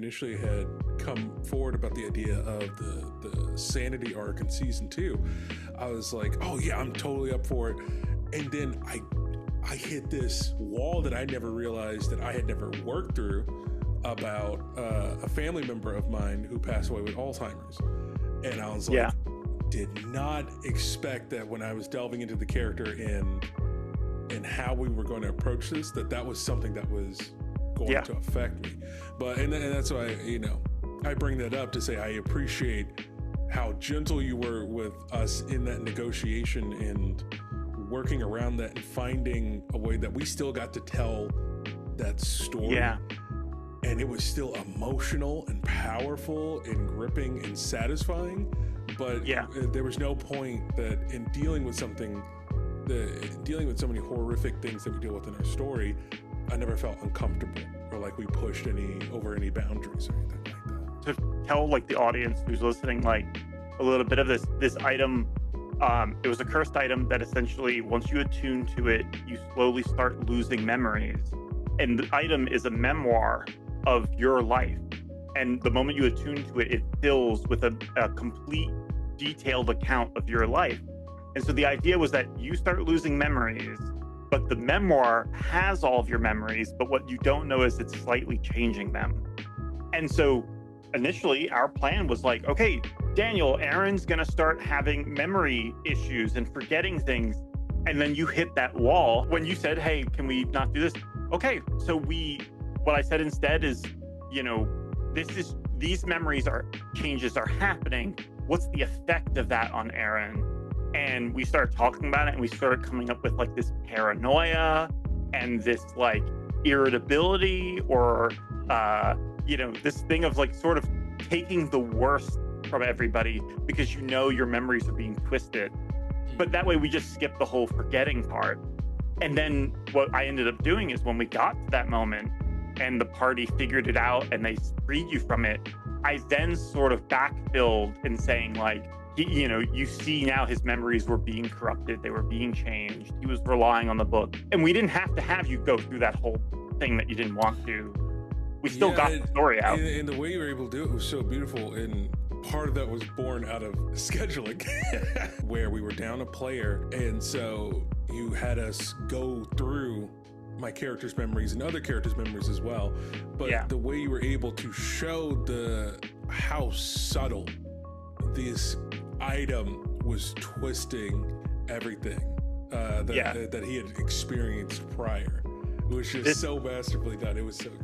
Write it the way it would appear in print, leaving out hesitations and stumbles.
initially had come forward about the idea of the sanity arc in season 2, I was like, oh yeah, I'm totally up for it. And then I hit this wall that I never realized that I had never worked through about a family member of mine who passed away with Alzheimer's. And I was like, did not expect that when I was delving into the character and how we were going to approach this, that was something that was going to affect me. But and that's why, I bring that up to say I appreciate how gentle you were with us in that negotiation and working around that and finding a way that we still got to tell that story. And it was still emotional and powerful and gripping and satisfying. But there was no point that in dealing with so many horrific things that we deal with in our story, I never felt uncomfortable or like we pushed over any boundaries or anything like that. To tell like the audience who's listening, like a little bit of this item, it was a cursed item that essentially once you attune to it, you slowly start losing memories. And the item is a memoir of your life. And the moment you attune to it, it fills with a complete detailed account of your life. And so the idea was that you start losing memories, but the memoir has all of your memories, but what you don't know is it's slightly changing them. And so initially our plan was like, okay, Daniel, Aaron's going to start having memory issues and forgetting things. And then you hit that wall when you said, hey, can we not do this? Okay. So what I said instead is, these changes are happening. What's the effect of that on Aaron? And we started talking about it, and we started coming up with like this paranoia and this like irritability or, this thing of like sort of taking the worst from everybody because your memories are being twisted. But that way we just skip the whole forgetting part. And then what I ended up doing is when we got to that moment and the party figured it out and they freed you from it, I then sort of backfilled in saying like, you see now his memories were being corrupted. They were being changed. He was relying on the book. And we didn't have to have you go through that whole thing that you didn't want to. We still got the story out. And the way you were able to do it was so beautiful. And part of that was born out of scheduling where we were down a player. And so you had us go through my character's memories and other characters' memories as well. But the way you were able to show how subtle this item was twisting everything that he had experienced prior. It was just so masterfully done. It was so good.